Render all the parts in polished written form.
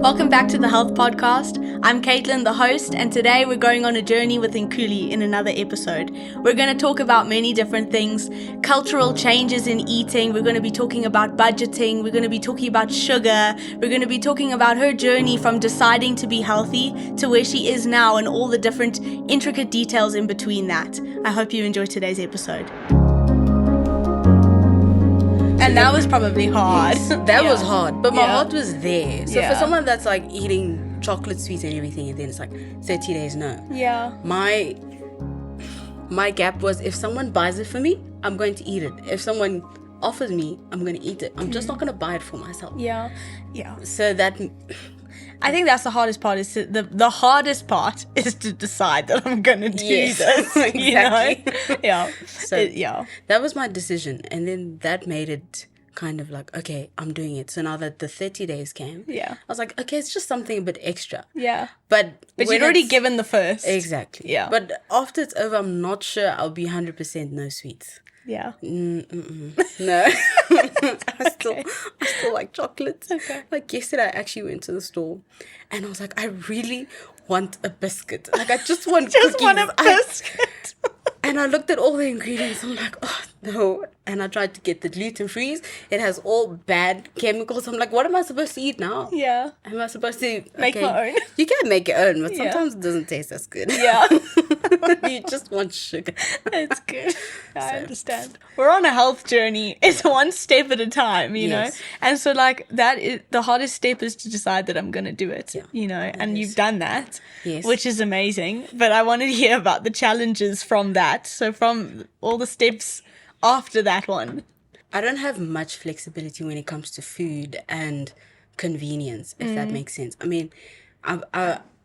Welcome back to the Health Podcast. I'm Caitlin, the host, and today we're going on a journey with Nkuli in another episode. We're going to talk about many different things, cultural changes in eating. We're going to be talking about budgeting. We're going to be talking about sugar. We're going to be talking about her journey from deciding to be healthy to where she is now and all the different intricate details in between that. I hope you enjoy today's episode. And that was probably hard. Yes, that was hard, but my heart was there. So Yeah. for someone that's like eating chocolate sweets and everything, and then it's like 30 days, no. Yeah. My gap was, if someone buys it for me, I'm going to eat it. If someone offers me, I'm going to eat it. I'm just not going to buy it for myself. Yeah. So that... I think that's the hardest part. Is the hardest part is to decide that I'm gonna do Yes, this. exactly. You know? Yeah. So Yeah. that was my decision, and then that made it kind of like, okay, I'm doing it. So now that the 30 days came, Yeah. I was like, okay, it's just something a bit extra. Yeah. But But when you'd already it's- given the first. Exactly. Yeah. But after it's over, I'm not sure I'll be 100% no sweets. Yeah. No. I still like chocolate. Okay. Like yesterday, I actually went to the store and I was like, I really want a biscuit. Like, I just want Just cookies. want a biscuit. And I looked at all the ingredients. I'm like, oh, no. And I tried to get the gluten-free. It has all bad chemicals. I'm like, what am I supposed to eat now? Yeah. Am I supposed to... Make my own? You can make your own, but Yeah. sometimes it doesn't taste as good. Yeah. You just want sugar. It's good. I understand. We're on a health journey. It's one step at a time, you know? Yes. And so, like, that is the hardest step is to decide that I'm going to do it, you know? And you've done that, Yes. which is amazing. But I wanted to hear about the challenges from that. So, from all the steps after that one. I don't have much flexibility when it comes to food and convenience, if that makes sense. I mean, I'm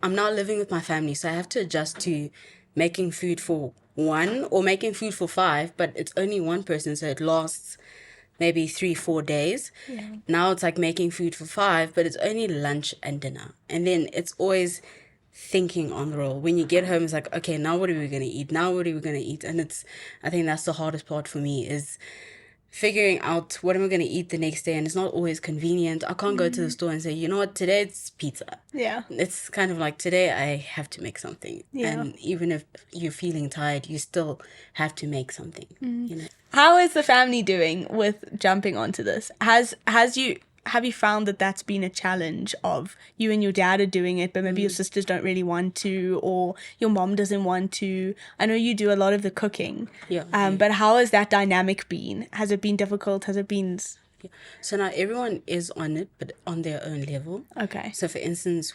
now living with my family, so I have to adjust to making food for one or making food for five, but it's only one person, so it lasts maybe 3-4 days. Now it's like making food for five, but it's only lunch and dinner. And then it's always thinking on the roll. When you get home, it's like, okay, now what are we going to eat? Now what are we going to eat? And I think that's the hardest part for me, is figuring out what am I going to eat the next day. And it's not always convenient. I can't go to the store and say, you know what, today it's pizza. Yeah. It's kind of like, today I have to make something. Yeah. And even if you're feeling tired, you still have to make something, you know? How is the family doing with jumping onto this? Have you found that that's been a challenge of you and your dad are doing it, but maybe your sisters don't really want to, or your mom doesn't want to? I know you do a lot of the cooking. Yeah. But how has that dynamic been? Has it been difficult? Has it been... So now everyone is on it, but on their own level. Okay. So for instance,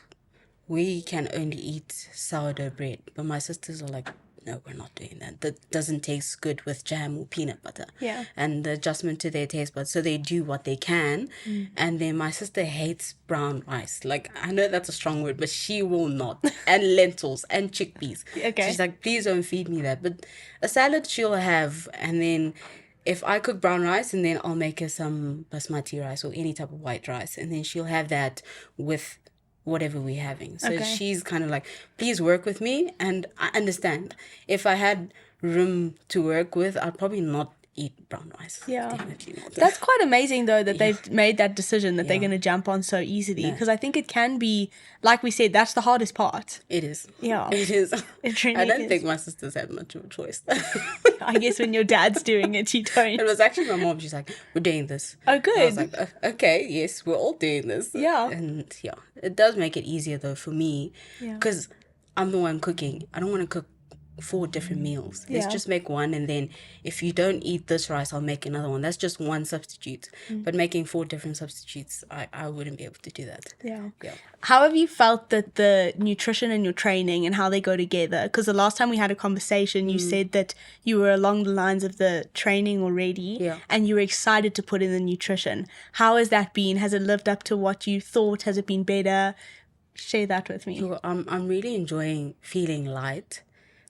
we can only eat sourdough bread, but my sisters are like, no, we're not doing that. That doesn't taste good with jam or peanut butter. Yeah. And the adjustment to their taste buds. So they do what they can. And then my sister hates brown rice. Like, I know that's a strong word, but she will not. And lentils and chickpeas. Okay. She's like, please don't feed me that. But a salad she'll have. And then if I cook brown rice, and then I'll make her some basmati rice or any type of white rice. And then she'll have that with whatever we're having. So Okay. she's kind of like, please work with me. And I understand. If I had room to work with, I'd probably not eat brown rice. Yeah. Definitely not. That's quite amazing, though, that they've made that decision that they're going to jump on so easily. Because I think it can be, like we said, that's the hardest part. It is. Yeah. It is. It really I don't is. think my sisters have much of a choice. I guess when your dad's doing it, you don't. It was actually my mom. She's like, we're doing this. Oh, I was good. like, okay, yes, we're all doing this. Yeah. And yeah, it does make it easier though for me, Yeah. because I'm the one cooking. I don't want to cook 4 different meals. Let's Yeah. just make one, and then if you don't eat this rice, I'll make another one. That's just one substitute. But making 4 different substitutes, I wouldn't be able to do that. Yeah. Yeah. How have you felt that the nutrition and your training and how they go together? Because the last time we had a conversation, you said that you were along the lines of the training already, Yeah. and you were excited to put in the nutrition. How has that been? Has it lived up to what you thought? Has it been better? Share that with me. So I'm really enjoying feeling light.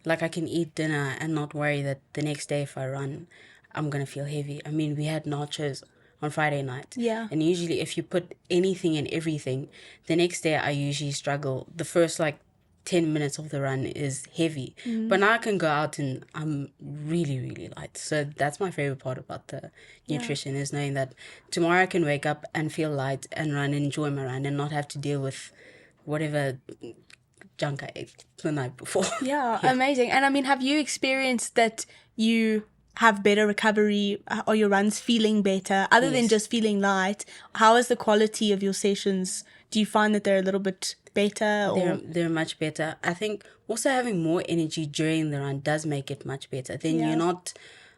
Like, I can eat dinner and not worry that the next day if I run, I'm going to feel heavy. I mean, we had nachos on Friday night. Yeah. And usually if you put anything in everything, the next day I usually struggle. The first, like, 10 minutes of the run is heavy. But now I can go out and I'm really, really light. So that's my favorite part about the nutrition, is knowing that tomorrow I can wake up and feel light and run and enjoy my run and not have to deal with whatever junk I ate the night before. Yeah, amazing. And I mean, have you experienced that you have better recovery, or your runs feeling better, other than just feeling light? How is the quality of your sessions? Do you find that they're a little bit better? Or They're much better. I think also having more energy during the run does make it much better. Then you're not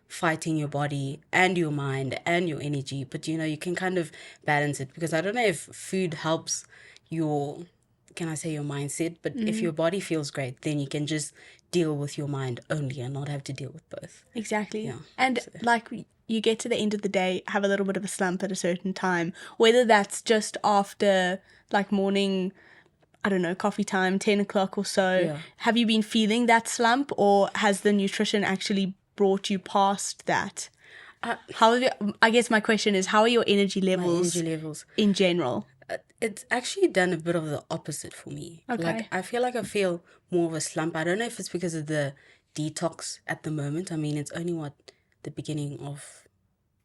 fighting your body and your mind and your energy, but you can kind of balance it, because I don't know if food helps your, can I say, your mindset, but if your body feels great, then you can just deal with your mind only and not have to deal with both. Exactly. Yeah. And like, you get to the end of the day, have a little bit of a slump at a certain time, whether that's just after like morning, I don't know, coffee time, 10 o'clock or so. Yeah. Have you been feeling that slump, or has the nutrition actually brought you past that? How have I guess my question is, how are your energy levels in general? It's actually done a bit of the opposite for me. Okay. Like, I feel more of a slump. I don't know if it's because of the detox at the moment. I mean, it's only the beginning of,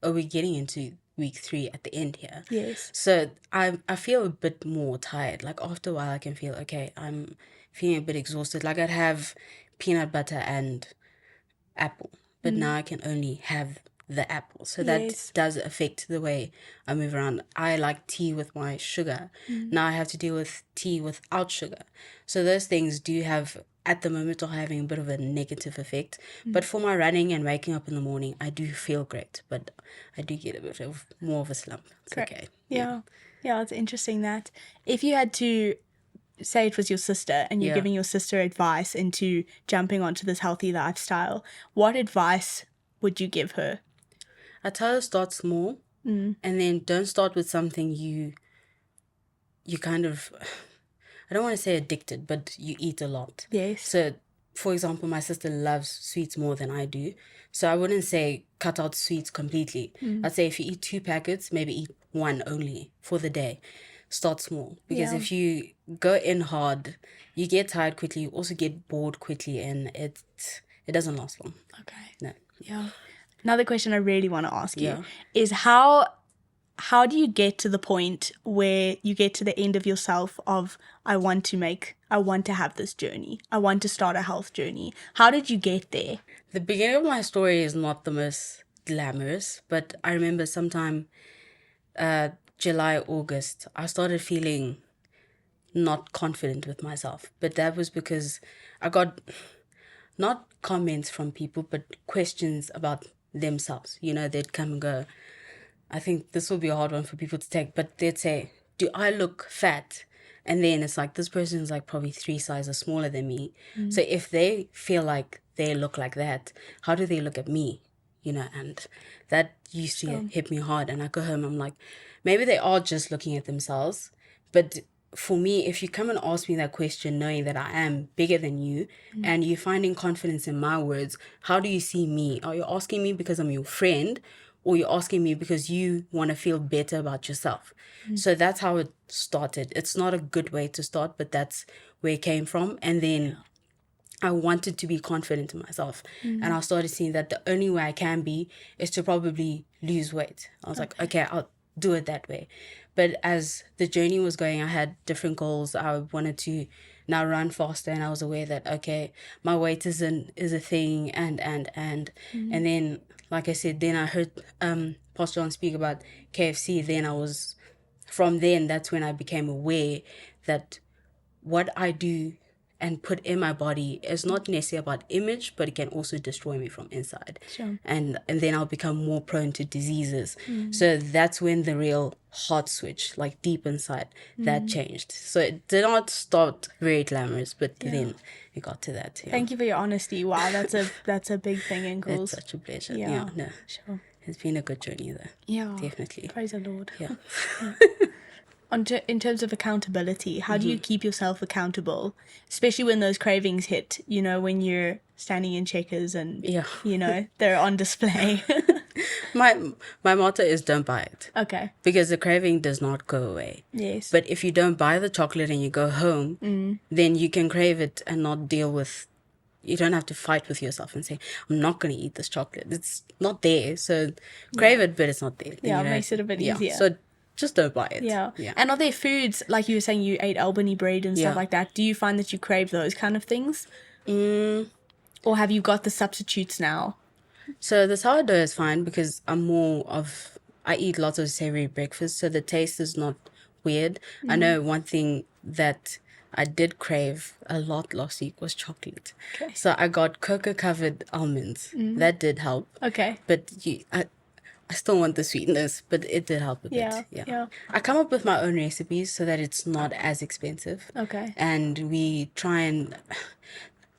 we're getting into week 3 at the end here. Yes. So I feel a bit more tired. Like, after a while I can feel, okay, I'm feeling a bit exhausted. Like, I'd have peanut butter and apple, but now I can only have the apple. So that does affect the way I move around. I like tea with my sugar. Now I have to deal with tea without sugar. So those things do have, at the moment, are having a bit of a negative effect. But for my running and waking up in the morning, I do feel great. But I do get a bit of more of a slump. It's okay. Yeah. Yeah, it's interesting that if you had to say it was your sister and you're giving your sister advice into jumping onto this healthy lifestyle, what advice would you give her? I tell her, start small, and then don't start with something you kind of, I don't want to say addicted, but you eat a lot. Yes. So, for example, my sister loves sweets more than I do. So I wouldn't say cut out sweets completely. I'd say if you eat 2 packets, maybe eat 1 only for the day. Start small. Because if you go in hard, you get tired quickly. You also get bored quickly, and it doesn't last long. Okay. No. Yeah. Another question I really want to ask you is how do you get to the point where you get to the end of yourself of, I want to have this journey. I want to start a health journey. How did you get there? The beginning of my story is not the most glamorous, but I remember sometime July, August, I started feeling not confident with myself. But that was because I got not comments from people, but questions about themselves. They'd come and go, I think this will be a hard one for people to take, but they'd say, do I look fat? And then it's like, this person's like probably 3 sizes smaller than me. So if they feel like they look like that, how do they look at me? And that used to hit me hard. And I go home, I'm like, maybe they are just looking at themselves. But for me, if you come and ask me that question knowing that I am bigger than you and you're finding confidence in my words, how do you see me? Are you asking me because I'm your friend, or you're asking me because you want to feel better about yourself? So that's how it started. It's not a good way to start, but that's where it came from. And then I wanted to be confident in myself. And I started seeing that the only way I can be is to probably lose weight. I was like, okay, I'll do it that way. But as the journey was going, I had different goals. I wanted to now run faster, and I was aware that, okay, my weight is a thing, and then, like I said, then I heard Pastor John speak about KFC. From then, that's when I became aware that what I do and put in my body is not necessarily about image, but it can also destroy me from inside. Sure. And then I'll become more prone to diseases. So that's when the real heart switch, like deep inside, that changed. So it did not start very glamorous, but then it got to that. Yeah. Thank you for your honesty. Wow, that's a big thing in Nkuli. It's such a pleasure. Yeah. No. Sure. It's been a good journey though. Yeah. Definitely. Praise the Lord. Yeah. In terms of accountability, how do you keep yourself accountable, especially when those cravings hit, when you're standing in Checkers and, they're on display? my motto is don't buy it. Okay. Because the craving does not go away. Yes. But if you don't buy the chocolate and you go home, then you can crave it and not deal with. You don't have to fight with yourself and say, I'm not going to eat this chocolate. It's not there. So crave it, but it's not there. Yeah, it makes it a bit easier. So just don't buy it. Yeah. And are there foods, like you were saying you ate Albany bread and stuff like that, do you find that you crave those kind of things? Or have you got the substitutes now? So the sourdough is fine because I eat lots of savory breakfast, so the taste is not weird. I know one thing that I did crave a lot last week was chocolate. Okay. So I got cocoa-covered almonds. That did help. Okay. But I still want the sweetness, but it did help a bit. Yeah. I come up with my own recipes so that it's not as expensive. Okay. And we try and...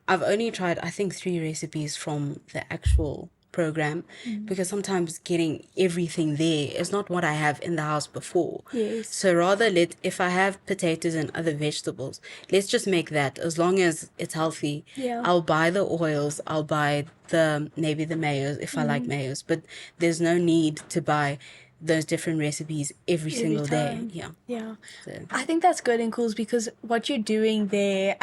I've only tried, I think, 3 recipes from the actual program because sometimes getting everything there is not what I have in the house before. Yes. So rather if I have potatoes and other vegetables, let's just make that. As long as it's healthy, I'll buy the oils, I'll buy maybe the mayos if I like mayos, but there's no need to buy those different recipes every single day. Yeah. So. I think that's good and cool because what you're doing there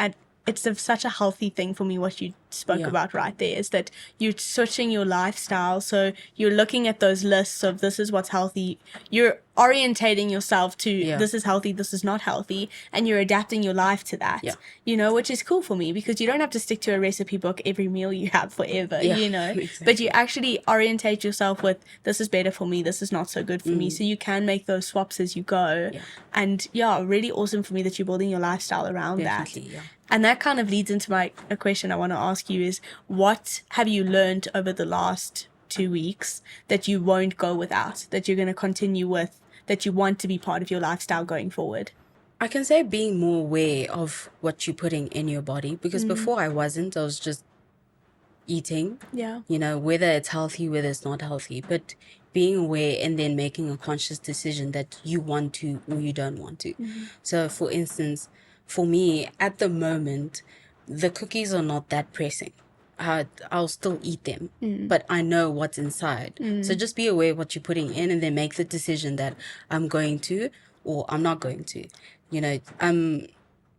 it's such a healthy thing for me, what you spoke about right there, is that you're switching your lifestyle. So you're looking at those lists of this is what's healthy. You're orientating yourself to this is healthy, this is not healthy, and you're adapting your life to that, which is cool for me because you don't have to stick to a recipe book every meal you have forever, exactly. But you actually orientate yourself with this is better for me, this is not so good for me. So you can make those swaps as you go. And really awesome for me that you're building your lifestyle around that. And that kind of leads into a question I want to ask you is, what have you learned over the last 2 weeks that you won't go without, that you're going to continue with, that you want to be part of your lifestyle going forward? I can say being more aware of what you're putting in your body because before I wasn't. I was just eating, whether it's healthy, whether it's not healthy, but being aware and then making a conscious decision that you want to or you don't want to. So for instance, for me, at the moment, the cookies are not that pressing. I'll still eat them, but I know what's inside. So just be aware of what you're putting in and then make the decision that I'm going to or I'm not going to.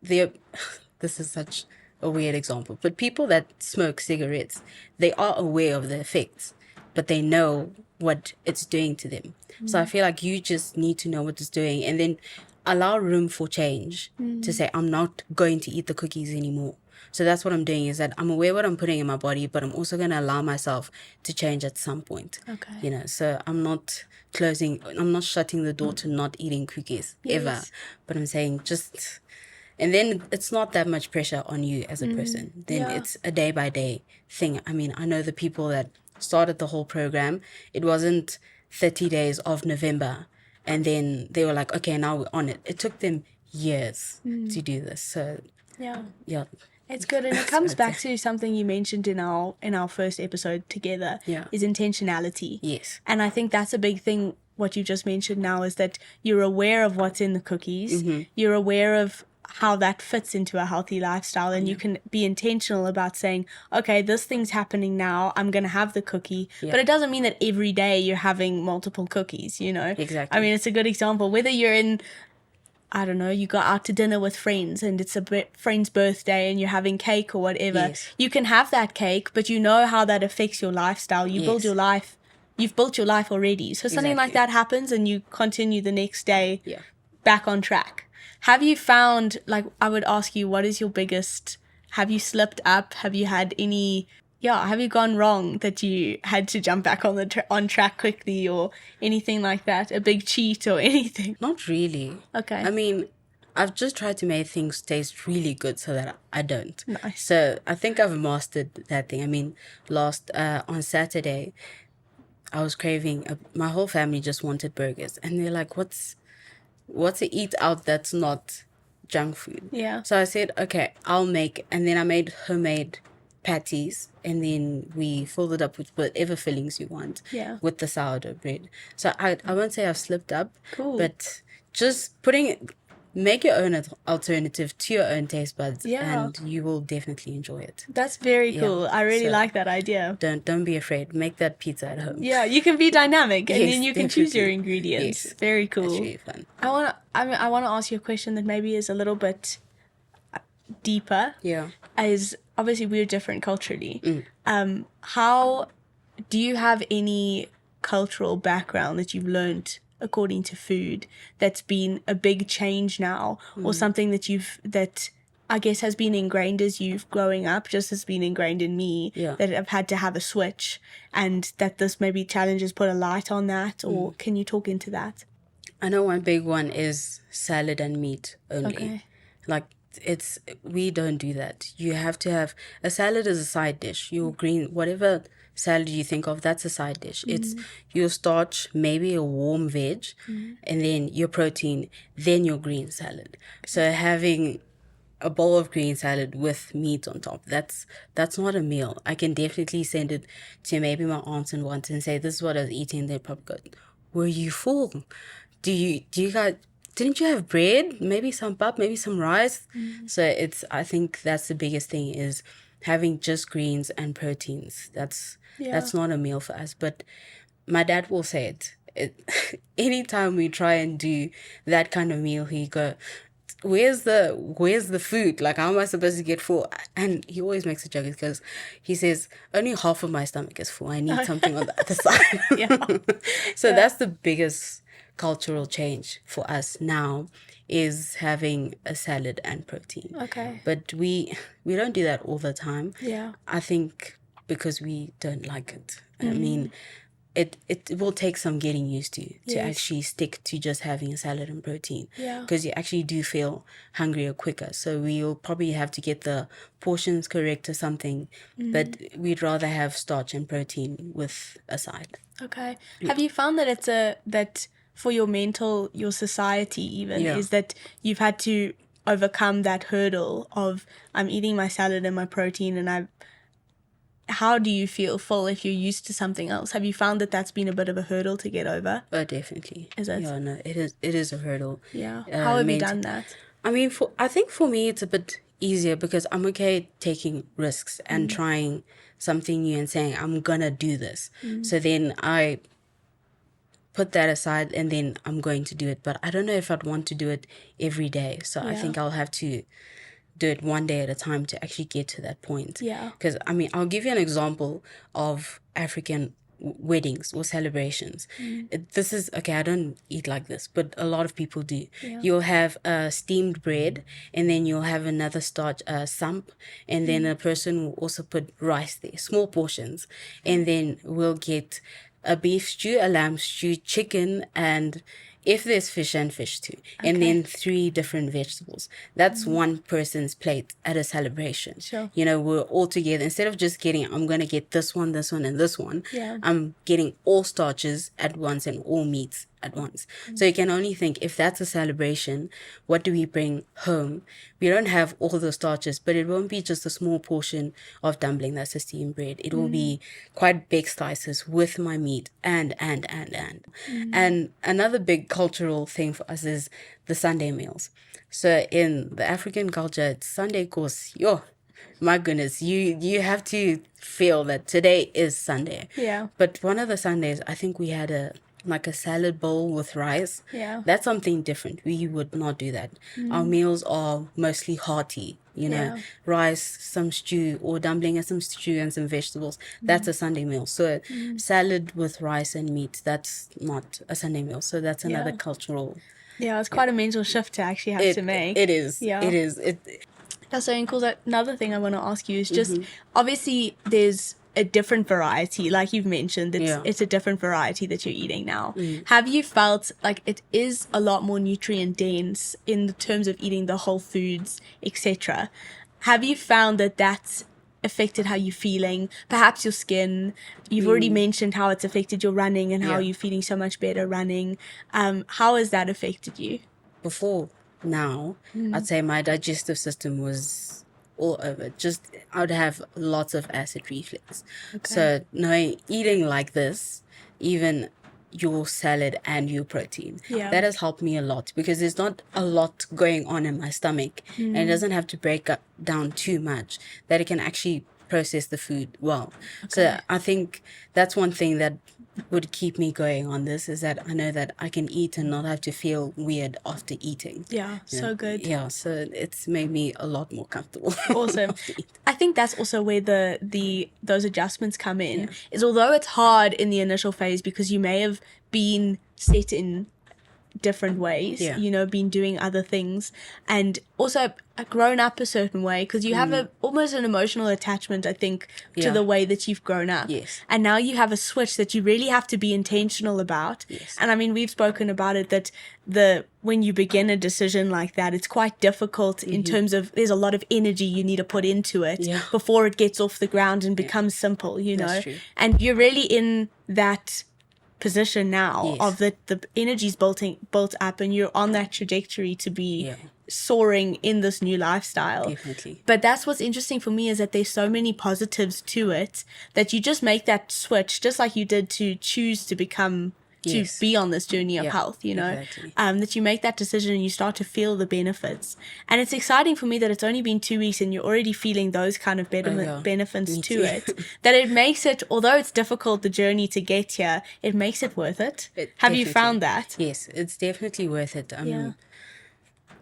This is such a weird example, but people that smoke cigarettes, they are aware of the effects, but they know what it's doing to them. So I feel like you just need to know what it's doing and then allow room for change to say, I'm not going to eat the cookies anymore. So that's what I'm doing, is that I'm aware what I'm putting in my body, but I'm also going to allow myself to change at some point. Okay. So I'm not shutting the door to not eating cookies ever, but I'm saying and then it's not that much pressure on you as a person. Then it's a day by day thing. I mean, I know the people that started the whole program, it wasn't 30 days of November. And then they were like, okay, now we're on it. It took them years to do this. So, yeah. It's good. And it comes back to something you mentioned in our first episode together, is intentionality. Yes. And I think that's a big thing, what you just mentioned now, is that you're aware of what's in the cookies. You're aware of how that fits into a healthy lifestyle, and you can be intentional about saying, okay, this thing's happening now, I'm going to have the cookie, but it doesn't mean that every day you're having multiple cookies, Exactly. I mean, it's a good example, whether you're in, I don't know, you go out to dinner with friends and it's a friend's birthday and you're having cake or whatever, you can have that cake, but you know how that affects your lifestyle. You build your life, you've built your life already, so something like that happens and you continue the next day back on track. Have you found, I would ask you, what is your biggest, have you slipped up? Have you had any, have you gone wrong that you had to jump back on track quickly or anything like that? A big cheat or anything? Not really. Okay. I mean, I've just tried to make things taste really good so that I don't. Nice. So I think I've mastered that thing. I mean, on Saturday, I was craving, my whole family just wanted burgers. And they're like, what's to eat out that's not junk food? Yeah. So I said, okay, I'll make, and then I made homemade patties, and then we filled it up with whatever fillings you want with the sourdough bread. So I won't say I've slipped up, cool, but just putting make your own alternative to your own taste buds, Yeah. and you will definitely enjoy it. That's very cool. I really So like that idea. don't be afraid. Make that pizza at home. Yeah, you can be dynamic, and Yes, then you can choose your definitely. ingredients. Yes. Very It's cool. really fun. I wanna ask you a question that maybe is a little bit deeper. Yeah. As obviously we're different culturally. How do you have any cultural background that you've learned according to food that's been a big change now, or something that I guess has been ingrained as you've growing up, just has been ingrained in me, that I've had to have a switch, and that this maybe challenges put a light on that, or can you talk into that? I know one big one is salad and meat only. Okay. Like we don't do that. You have to have a salad as a side dish. Your green, whatever salad you think of, that's a side dish. It's your starch, maybe a warm veg, and then your protein, then your green salad. So having a bowl of green salad with meat on top, that's not a meal. I can definitely send it to maybe my aunts and ones and say, this is what I was eating. They'd probably go, were you full? Do you guys, didn't you have bread? Maybe some pap, maybe some rice. So I think that's the biggest thing, is having just greens and proteins. That's not a meal for us. But my dad will say it anytime we try and do that kind of meal, he go, where's the food? Like, how am I supposed to get full? And he always makes a joke because he says, only half of my stomach is full. I need something on the other side. So that's the biggest cultural change for us now, is having a salad and protein. Okay. But we don't do that all the time. Yeah. I think because we don't like it. I mean, it will take some getting used to actually stick to just having a salad and protein. Yeah. Because you actually do feel hungrier quicker. So we'll probably have to get the portions correct or something. But we'd rather have starch and protein with a side. Okay. Have you found that that for your society even, is that you've had to overcome that hurdle of, I'm eating my salad and my protein, and how do you feel full if you're used to something else? Have you found that that's been a bit of a hurdle to get over? Oh, definitely. Is it? Yeah, no, it is a hurdle. Yeah. How have you done that? I mean, I think for me it's a bit easier because I'm okay taking risks and trying something new and saying, I'm gonna do this. So then I put that aside and then I'm going to do it. But I don't know if I'd want to do it every day. So I think I'll have to do it one day at a time to actually get to that point. Yeah. Because, I mean, I'll give you an example of African weddings or celebrations. This is, okay, I don't eat like this, but a lot of people do. You'll have steamed bread, and then you'll have another starch, sump, and then a person will also put rice there, small portions. And then we'll get a beef stew, a lamb stew, chicken, and if there's fish, and fish too. And then 3 different vegetables. That's one person's plate at a celebration. Sure. You know, we're all together. Instead of just getting, I'm going to get this one, and this one. Yeah. I'm getting all starches at once and all meats at once. So you can only think, if that's a celebration, what do we bring home? We don't have all the starches, but it won't be just a small portion of dumpling that's a steamed bread. It will be quite big slices with my meat and. And another big cultural thing for us is the Sunday meals. So in the African culture, it's Sunday course. My goodness, you have to feel that today is Sunday. Yeah. But one of the Sundays, I think we had a salad bowl with rice. Yeah. That's something different. We would not do that. Our meals are mostly hearty, rice, some stew, or dumpling and some stew and some vegetables. That's a Sunday meal. So salad with rice and meat, that's not a Sunday meal. So that's another cultural. Yeah, it's quite a mental shift to actually have to make. It is. Yeah. It is. That's so cool. Another thing I want to ask you is just, obviously there's a different variety, like you've mentioned. It's a different variety that you're eating now. Have you felt like it is a lot more nutrient dense in the terms of eating the whole foods, etc.? Have you found that that's affected how you're feeling, perhaps your skin? You've already mentioned how it's affected your running and how you're feeling so much better running. How has that affected you? Before now, I'd say my digestive system was all over. Just, I would have lots of acid reflux. So eating like this, even your salad and your protein. Yeah. That has helped me a lot because there's not a lot going on in my stomach and it doesn't have to break up down too much, that it can actually process the food well. So I think that's one thing that would keep me going on this, is that I know that I can eat and not have to feel weird after eating. Yeah, so good. Yeah, so it's made me a lot more comfortable. Awesome. I think that's also where those adjustments come in, is although it's hard in the initial phase because you may have been set in different ways, been doing other things, and also grown up a certain way, because you have almost an emotional attachment, I think, to the way that you've grown up. Yes. And now you have a switch that you really have to be intentional about. Yes. And I mean, we've spoken about it, that when you begin a decision like that, it's quite difficult in terms of there's a lot of energy you need to put into it before it gets off the ground and becomes simple, That's true. And you're really in that position now of the energy's built up, and you're on that trajectory to be soaring in this new lifestyle. Definitely. But that's what's interesting for me, is that there's so many positives to it, that you just make that switch, just like you did to choose to become to be on this journey of health, exactly. That you make that decision and you start to feel the benefits. And it's exciting for me that it's only been 2 weeks and you're already feeling those kind of benefits to it, that it makes it, although it's difficult, the journey to get here, it makes it worth it. Have you found that? Yes, it's definitely worth it.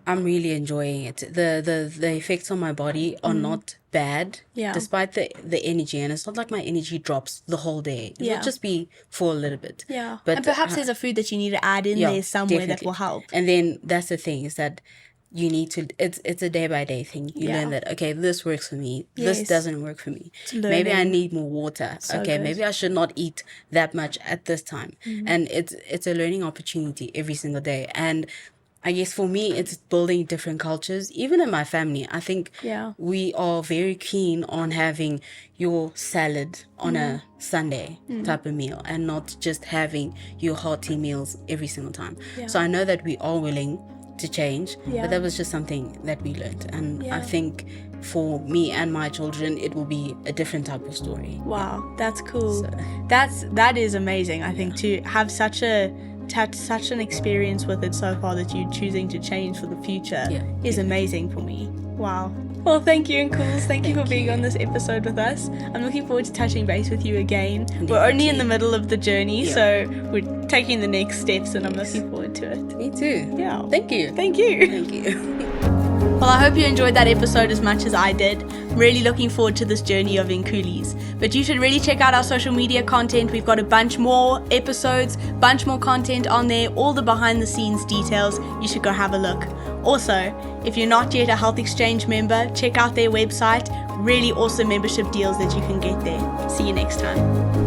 I'm really enjoying it. The effects on my body are not bad, despite the energy, and it's not like my energy drops the whole day. It will just be for a little bit. Yeah, but and perhaps there's a food that you need to add in there somewhere that will help. And then that's the thing, is that you need to, it's a day by day thing. You learn that, okay, this works for me, this doesn't work for me. Maybe I need more water. Maybe I should not eat that much at this time. And it's a learning opportunity every single day. And I guess for me, it's building different cultures. Even in my family, I think we are very keen on having your salad on a Sunday type of meal, and not just having your hearty meals every single time. So I know that we are willing to change, but that was just something that we learned. And I think for me and my children, it will be a different type of story. Wow, that's cool. That is amazing. I think to have such an experience with it so far, that you're choosing to change for the future is amazing for me. Wow. Well, thank you, Nkuli. Thank you for being on this episode with us. I'm looking forward to touching base with you again. We're only in the middle of the journey, so we're taking the next steps, and I'm looking forward to it. Me too. Yeah. Thank you. Thank you. Thank you. Well, I hope you enjoyed that episode as much as I did. Really looking forward to this journey of Nkuli's. But you should really check out our social media content. We've got a bunch more episodes, bunch more content on there, all the behind the scenes details. You should go have a look. Also, if you're not yet a Health Exchange member, check out their website. Really awesome membership deals that you can get there. See you next time.